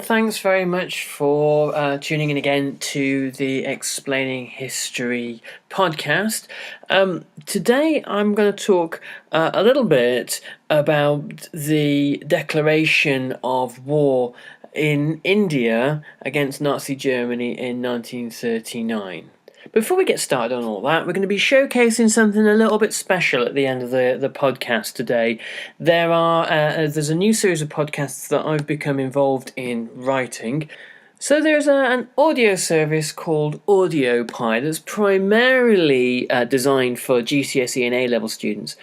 thanks very much for tuning in again to the Explaining History podcast. Today I'm going to talk a little bit about the declaration of war in India against Nazi Germany in 1939. Before we get started on all that, we're going to be showcasing something a little bit special at the end of the podcast today. There's a new series of podcasts that I've become involved in writing. So there's an audio service called AudioPie that's primarily designed for GCSE and A-level students.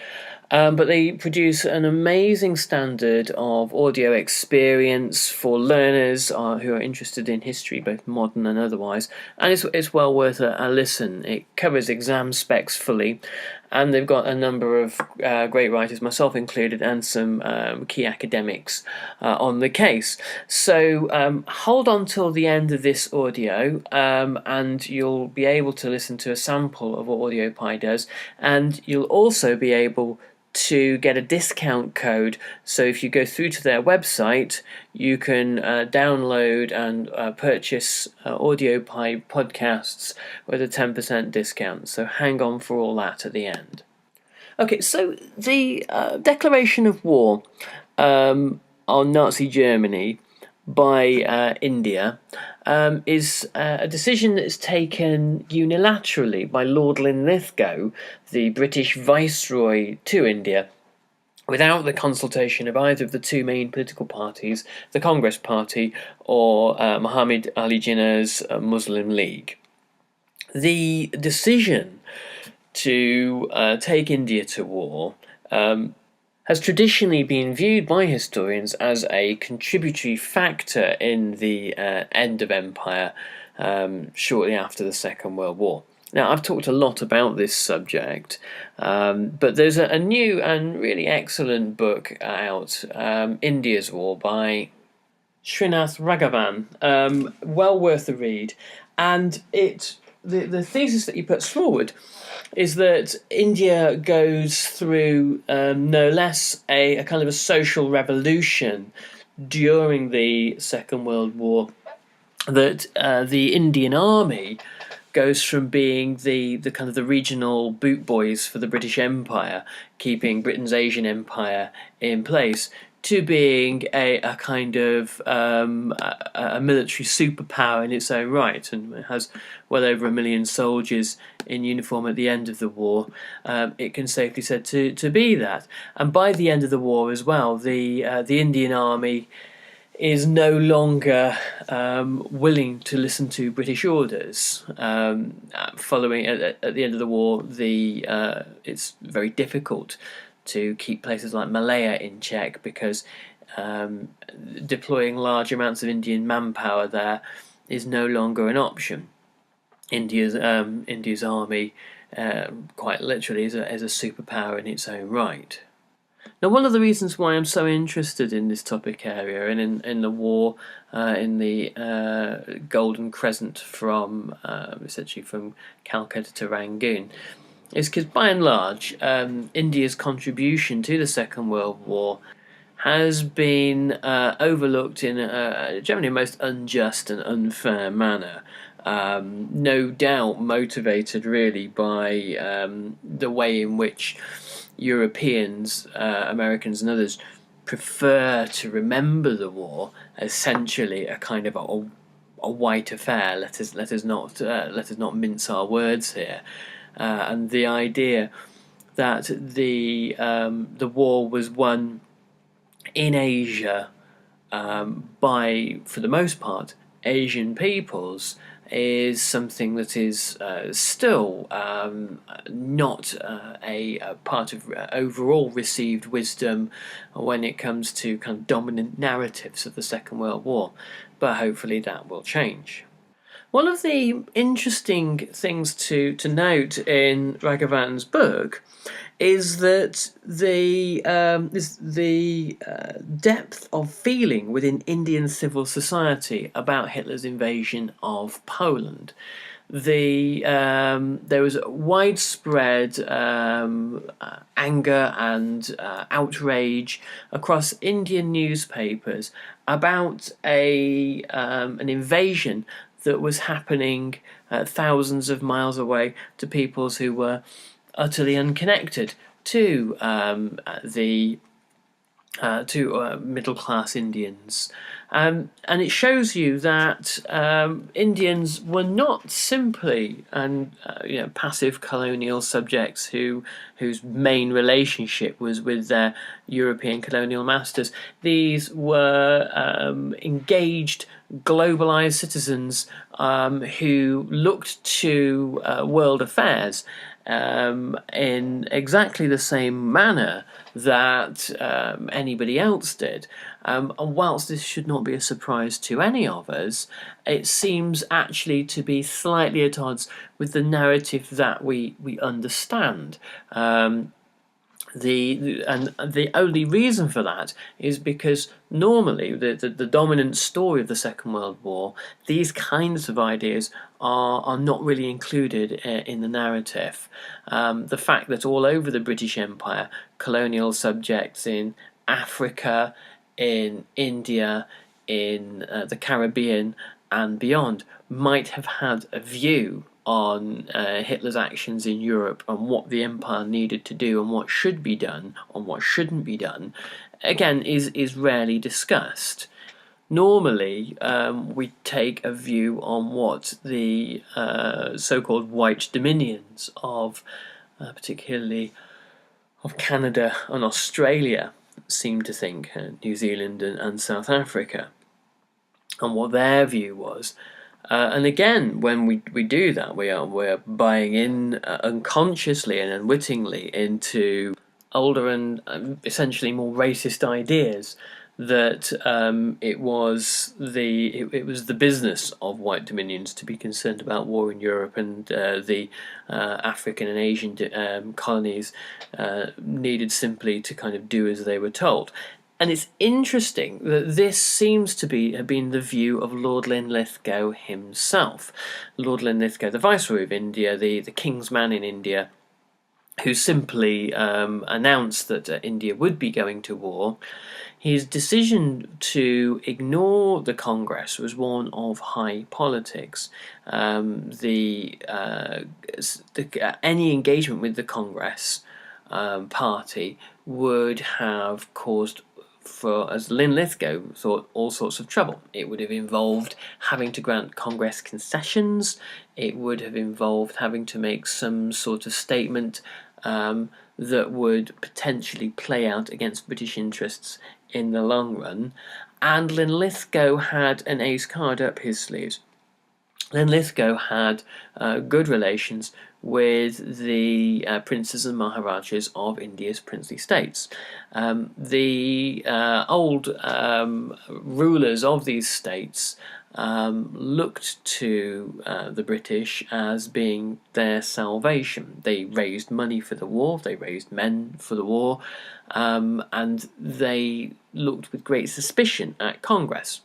But they produce an amazing standard of audio experience for learners who are interested in history, both modern and otherwise, and it's well worth a listen. It covers exam specs fully, and they've got a number of great writers, myself included, and some key academics on the case. So hold on till the end of this audio, and you'll be able to listen to a sample of what AudioPie does, and you'll also be able to get a discount code. So if you go through to their website, you can download and purchase AudioPie podcasts with a 10% discount. So hang on for all that at the end. Okay, so the declaration of war on Nazi Germany by India is a decision that's taken unilaterally by Lord Linlithgow, the British Viceroy to India, without the consultation of either of the two main political parties, the Congress Party or Muhammad Ali Jinnah's Muslim League. The decision to take India to war has traditionally been viewed by historians as a contributory factor in the end of empire shortly after the Second World War. Now, I've talked a lot about this subject, but there's a new and really excellent book out, India's War, by Srinath Raghavan, well worth the read, and the thesis that he puts forward is that India goes through no less a kind of a social revolution during the Second World War, that the Indian Army goes from being the kind of the regional boot boys for the British Empire, keeping Britain's Asian Empire in place, to being a kind of a military superpower in its own right, and it has well over 1 million soldiers in uniform at the end of the war. It can safely be said to be that. And by the end of the war as well, the Indian Army is no longer willing to listen to British orders. Following at the end of the war, it's very difficult to keep places like Malaya in check, because deploying large amounts of Indian manpower there is no longer an option. India's army, quite literally, is a superpower in its own right. Now, one of the reasons why I'm so interested in this topic area and in the war in the Golden Crescent from essentially from Calcutta to Rangoon is because, by and large, India's contribution to the Second World War has been overlooked in a generally most unjust and unfair manner. No doubt motivated really by the way in which Europeans, Americans and others prefer to remember the war, essentially a kind of a white affair. Let us not mince our words here. And the idea that the war was won in Asia by, for the most part, Asian peoples is something that is still not a part of overall received wisdom when it comes to kind of dominant narratives of the Second World War. But hopefully that will change. One of the interesting things to note in Raghavan's book is that the depth of feeling within Indian civil society about Hitler's invasion of Poland. there was widespread anger and outrage across Indian newspapers about an invasion that was happening thousands of miles away to peoples who were utterly unconnected to the middle class Indians. And it shows you that Indians were not simply passive colonial subjects whose main relationship was with their European colonial masters. These were engaged, globalized citizens who looked to world affairs in exactly the same manner that anybody else did. And whilst this should not be a surprise to any of us, it seems actually to be slightly at odds with the narrative that we understand. The only reason for that is because normally the dominant story of the Second World War, these kinds of ideas are not really included in the narrative. The fact that all over the British Empire, colonial subjects in Africa, in India, in the Caribbean and beyond might have had a view on Hitler's actions in Europe and what the empire needed to do and what should be done and what shouldn't be done, again, is rarely discussed. Normally, we take a view on what the so-called white dominions of, particularly of Canada and Australia, seem to think, New Zealand and South Africa, and what their view was. And again, when we do that, we're buying in unconsciously and unwittingly into older and essentially more racist ideas that it was the business of white dominions to be concerned about war in Europe, and the African and Asian colonies needed simply to kind of do as they were told. And it's interesting that this seems to have been the view of Lord Linlithgow himself. Lord Linlithgow, the Viceroy of India, the King's man in India, who simply announced that India would be going to war. His decision to ignore the Congress was one of high politics. Any engagement with the Congress party would have caused, as Linlithgow thought, all sorts of trouble. It would have involved having to grant Congress concessions. It would have involved having to make some sort of statement that would potentially play out against British interests in the long run. And Linlithgow had an ace card up his sleeves. Linlithgow had good relations with the princes and maharajas of India's princely states. The old rulers of these states looked to the British as being their salvation. They raised money for the war, they raised men for the war, and they looked with great suspicion at Congress.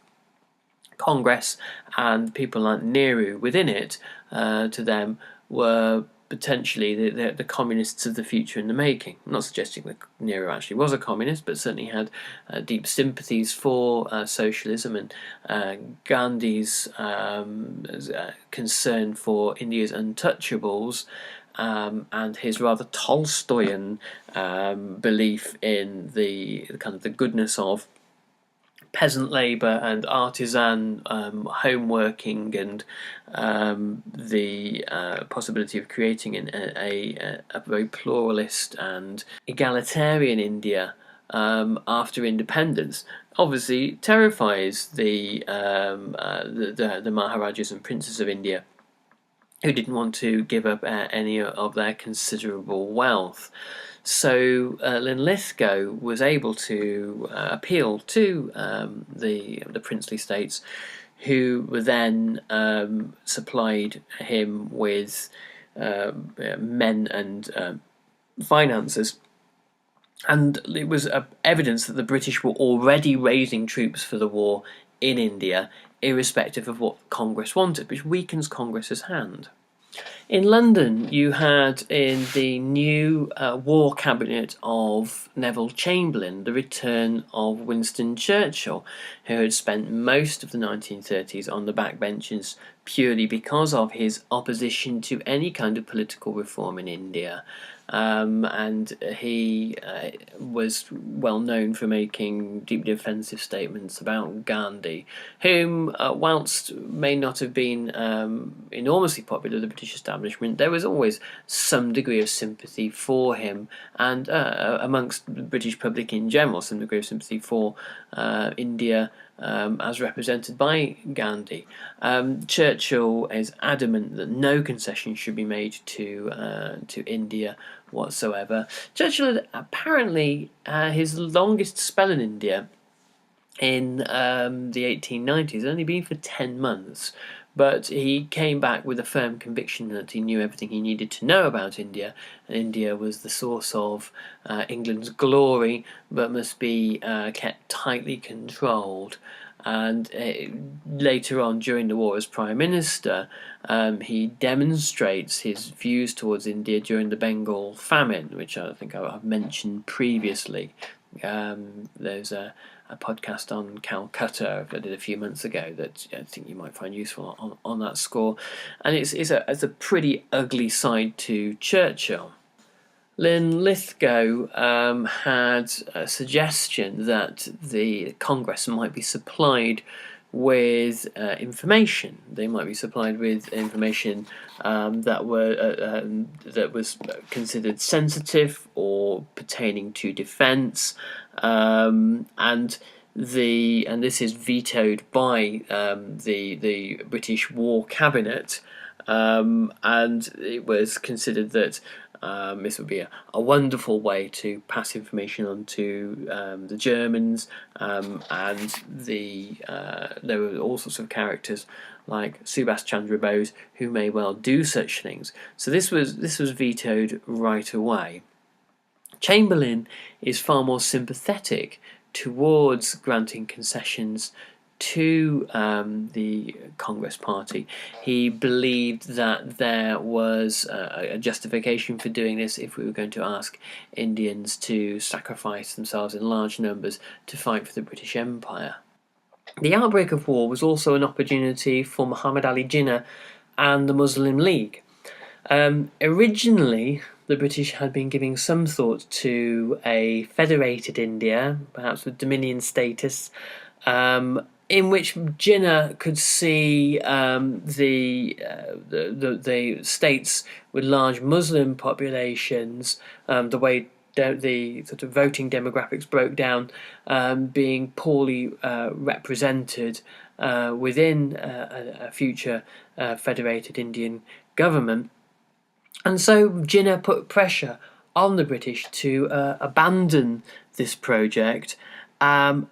Congress and people like Nehru within it, to them, were potentially the communists of the future in the making. I'm not suggesting that Nehru actually was a communist, but certainly had deep sympathies for socialism, and Gandhi's concern for India's untouchables, and his rather Tolstoyan belief in the kind of the goodness of peasant labour and artisan homeworking, and the possibility of creating a very pluralist and egalitarian India after independence, obviously terrifies the Maharajas and princes of India, who didn't want to give up any of their considerable wealth. So Linlithgow was able to appeal to the princely states, who were then supplied him with men and finances. And it was evidence that the British were already raising troops for the war in India, irrespective of what Congress wanted, which weakens Congress's hand. In London, you had in the new war cabinet of Neville Chamberlain the return of Winston Churchill, who had spent most of the 1930s on the backbenches purely because of his opposition to any kind of political reform in India. And he was well known for making deeply offensive statements about Gandhi, whom, whilst may not have been enormously popular with the British establishment, there was always some degree of sympathy for him, and amongst the British public in general, some degree of sympathy for India as represented by Gandhi. Churchill is adamant that no concession should be made to India whatsoever. Churchill had apparently his longest spell in India in the 1890s had only been for 10 months, but he came back with a firm conviction that he knew everything he needed to know about India, and India was the source of England's glory, but must be kept tightly controlled. And later on, during the war as Prime Minister, he demonstrates his views towards India during the Bengal famine, which I think I've mentioned previously. There's a podcast on Calcutta I did a few months ago that I think you might find useful on that score, and it's a pretty ugly side to Churchill. Linlithgow had a suggestion that the Congress might be supplied with information. They might be supplied with information that was considered sensitive or pertaining to defence, and this is vetoed by the British War Cabinet, and it was considered that this would be a wonderful way to pass information on to the Germans, and there were all sorts of characters like Subash Chandra Bose who may well do such things. So this was vetoed right away. Chamberlain is far more sympathetic towards granting concessions to the Congress Party. He believed that there was a justification for doing this if we were going to ask Indians to sacrifice themselves in large numbers to fight for the British Empire. The outbreak of war was also an opportunity for Muhammad Ali Jinnah and the Muslim League. Originally, the British had been giving some thought to a federated India, perhaps with dominion status, in which Jinnah could see the states with large Muslim populations, the way the sort of voting demographics broke down, being poorly represented within a future federated Indian government. And so Jinnah put pressure on the British to abandon this project, and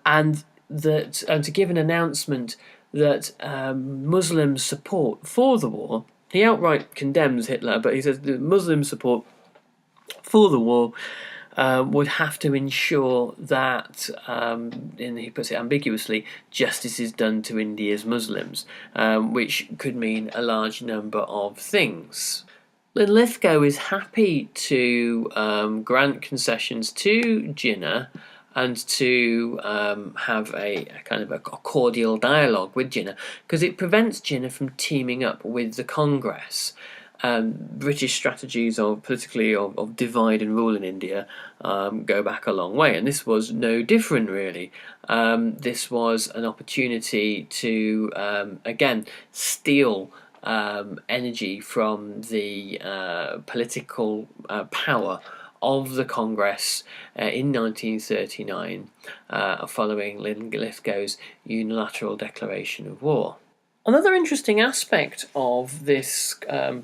to give an announcement that Muslim support for the war. He outright condemns Hitler, but he says that Muslim support for the war would have to ensure that, and he puts it ambiguously, justice is done to India's Muslims, which could mean a large number of things. Linlithgow is happy to grant concessions to Jinnah and to have a kind of a cordial dialogue with Jinnah, because it prevents Jinnah from teaming up with the Congress. British strategies politically of divide and rule in India go back a long way, and this was no different really. This was an opportunity to again steal energy from the political power of the Congress in 1939, following Linlithgow's unilateral declaration of war. Another interesting aspect of this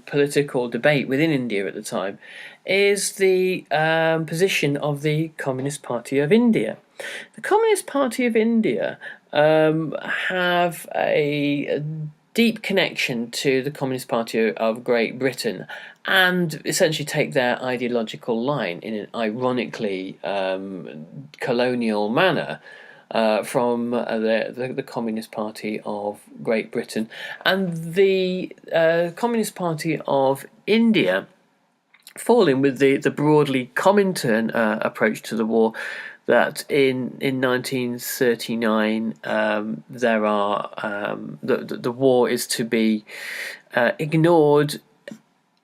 political debate within India at the time is the position of the Communist Party of India. The Communist Party of India have a deep connection to the Communist Party of Great Britain, and essentially take their ideological line in an ironically colonial manner. from the Communist Party of Great Britain and the Communist Party of India fall in with the broadly Comintern approach to the war. That in 1939 there are the war is to be ignored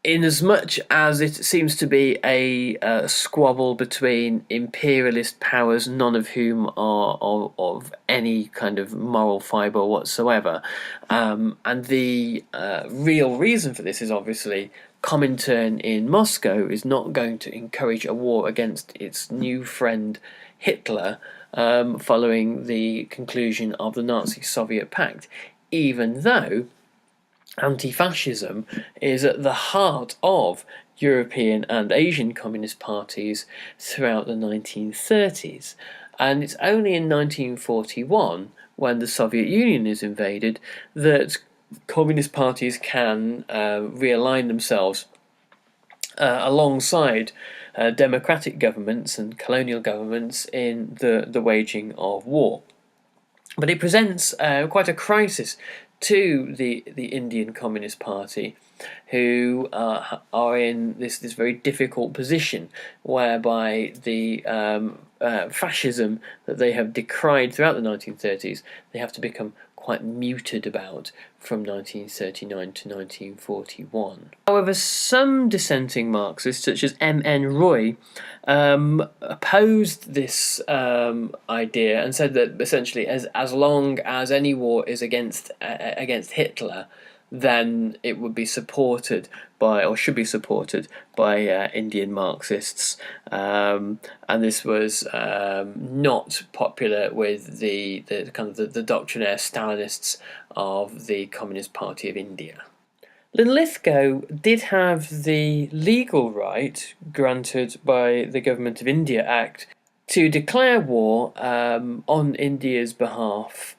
in as much as it seems to be a squabble between imperialist powers, none of whom are of any kind of moral fibre whatsoever. And the real reason for this is obviously Comintern in Moscow is not going to encourage a war against its new friend Hitler following the conclusion of the Nazi-Soviet Pact, even though anti-fascism is at the heart of European and Asian communist parties throughout the 1930s. And it's only in 1941, when the Soviet Union is invaded, that communist parties can realign themselves alongside democratic governments and colonial governments in the waging of war. But it presents quite a crisis to the Indian Communist Party, who are in this very difficult position whereby the fascism that they have decried throughout the 1930s, they have to become quite muted about from 1939 to 1941. However, some dissenting Marxists, such as M.N. Roy, opposed this idea and said that essentially, as long as any war is against Hitler, then it would be supported by, or should be supported by, Indian Marxists, and this was not popular with the kind of the doctrinaire Stalinists of the Communist Party of India. Linlithgow did have the legal right, granted by the Government of India Act, to declare war on India's behalf.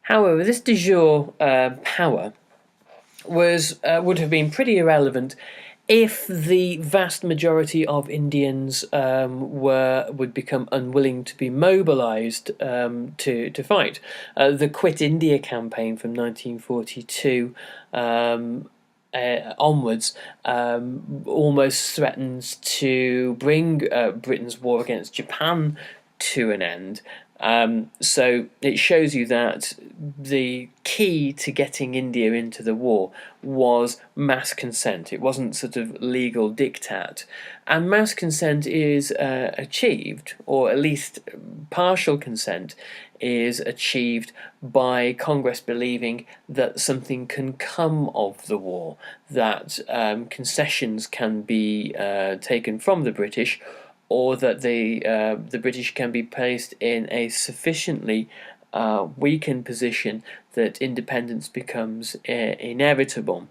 However, this de jure power would have been pretty irrelevant if the vast majority of Indians would become unwilling to be mobilised to fight. The Quit India campaign from 1942 onwards almost threatens to bring Britain's war against Japan to an end. So it shows you that the key to getting India into the war was mass consent. It wasn't sort of legal diktat. And mass consent is achieved, or at least partial consent is achieved by Congress believing that something can come of the war, that concessions can be taken from the British, or that the British can be placed in a sufficiently weakened position that independence becomes inevitable.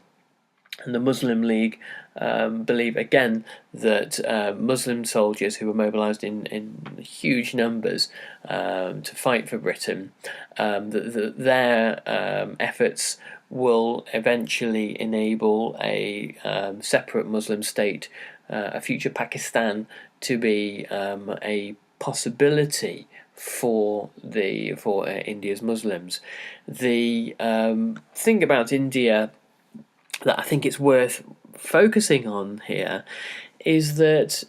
And the Muslim League believe again that Muslim soldiers who were mobilised in huge numbers to fight for Britain, that their efforts will eventually enable a separate Muslim state, a future Pakistan, to be a possibility for India's Muslims. The thing about India that I think it's worth focusing on here is that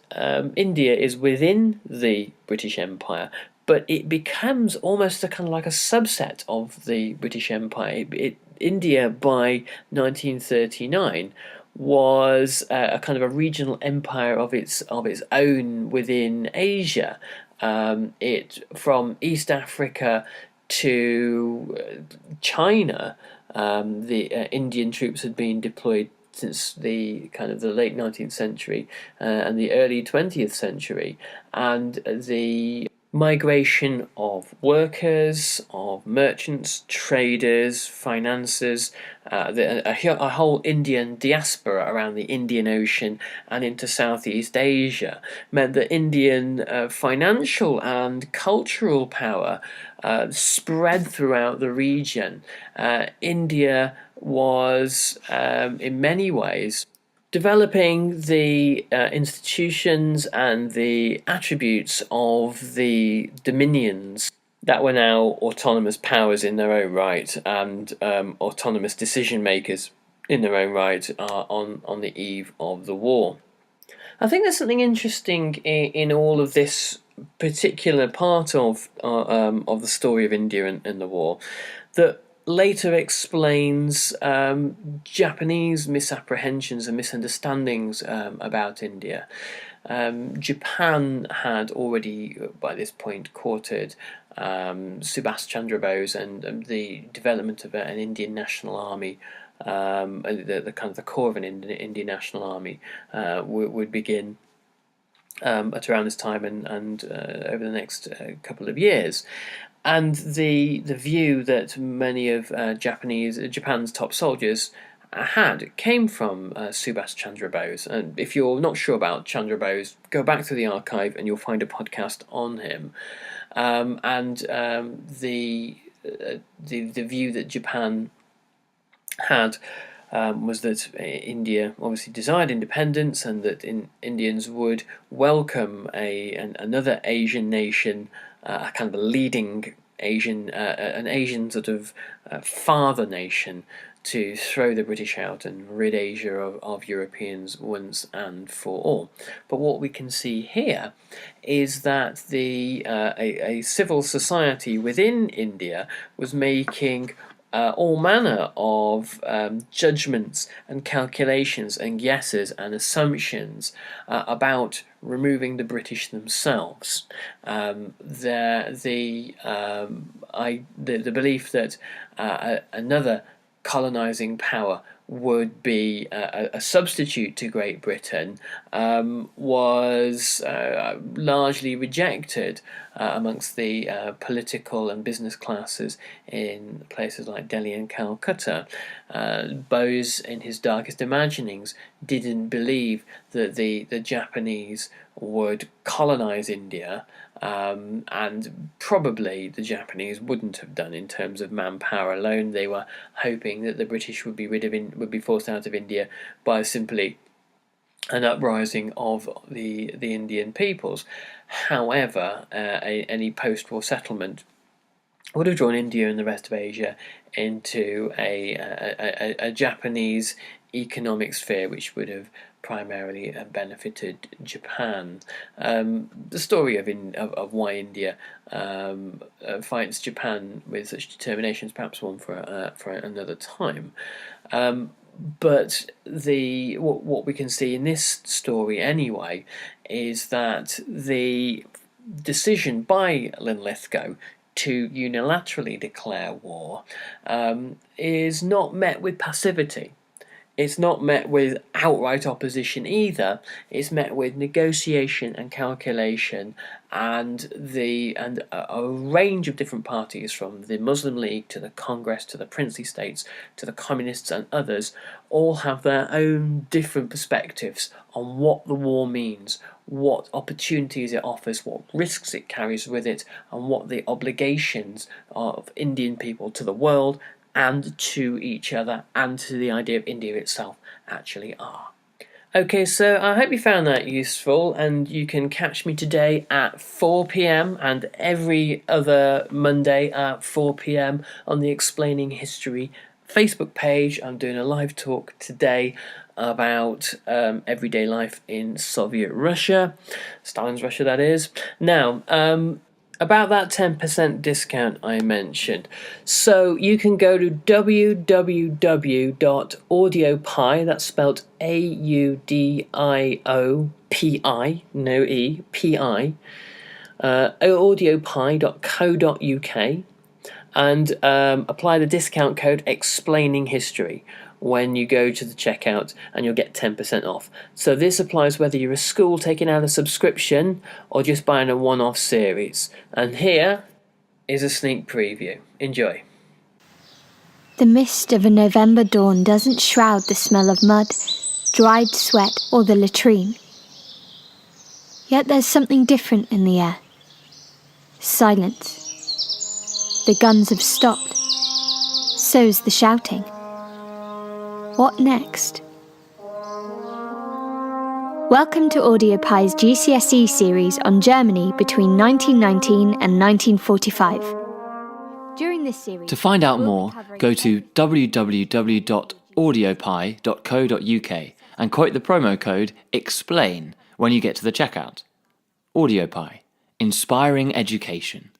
India is within the British Empire, but it becomes almost a kind of like a subset of the British Empire. India by 1939 was a kind of a regional empire of its own within Asia. It from East Africa to China, the Indian troops had been deployed since the kind of the late 19th century and the early 20th century, and the migration of workers, of merchants, traders, financiers, a whole Indian diaspora around the Indian Ocean and into Southeast Asia meant that Indian financial and cultural power spread throughout the region. India was, in many ways, developing the institutions and the attributes of the dominions that were now autonomous powers in their own right, and autonomous decision makers in their own right, on the eve of the war. I think there's something interesting in all of this particular part of the story of India and the war that later explains Japanese misapprehensions and misunderstandings about India. Japan had already, by this point, courted Subash Chandra Bose, and the development of an Indian national army, the kind of the core of an Indian national army, would begin at around this time and over the next couple of years. And the view that many of Japan's top soldiers came from Subhash Chandra Bose. And if you're not sure about Chandra Bose, go back to the archive and you'll find a podcast on him. The view that Japan had was that India obviously desired independence, and that Indians would welcome another Asian nation, a kind of a leading an Asian sort of father nation, to throw the British out and rid Asia of Europeans once and for all. But what we can see here is that a civil society within India was making all manner of judgments and calculations and guesses and assumptions about removing the British themselves. The belief that another colonising power would be a substitute to Great Britain was largely rejected amongst the political and business classes in places like Delhi and Calcutta. Bose, in his darkest imaginings, didn't believe that the Japanese would colonise India, and probably the Japanese wouldn't have done in terms of manpower alone. They were hoping that the British would be forced out of India by simply an uprising of the Indian peoples. However, any post-war settlement would have drawn India and the rest of Asia into a Japanese economic sphere, which would have primarily benefited Japan. The story of why India fights Japan with such determination is perhaps one for another time. But what we can see in this story anyway is that the decision by Linlithgow to unilaterally declare war is not met with passivity. It's not met with outright opposition either. It's met with negotiation and calculation, and a range of different parties, from the Muslim League to the Congress to the princely states to the communists and others, all have their own different perspectives on what the war means, what opportunities it offers, what risks it carries with it, and what the obligations of Indian people to the world and to each other and to the idea of India itself actually are. Okay, so I hope you found that useful, and you can catch me today at 4 p.m. and every other Monday at 4 p.m. on the Explaining History Facebook page. I'm doing a live talk today about everyday life in Soviet Russia, Stalin's Russia, that is. Now, about that 10% discount I mentioned. So you can go to www.audiopi, that's spelled AUDIOPI, no E, P-I, audiopi.co.uk, and apply the discount code Explaining History when you go to the checkout, and you'll get 10% off. So this applies whether you're a school taking out a subscription or just buying a one-off series. And here is a sneak preview. Enjoy. The mist of a November dawn doesn't shroud the smell of mud, dried sweat, or the latrine. Yet there's something different in the air. Silence. The guns have stopped. So's the shouting. What next? Welcome to AudioPie's GCSE series on Germany between 1919 and 1945. During this series, To find out more, go to www.audiopie.co.uk and quote the promo code EXPLAIN when you get to the checkout. AudioPie, inspiring education.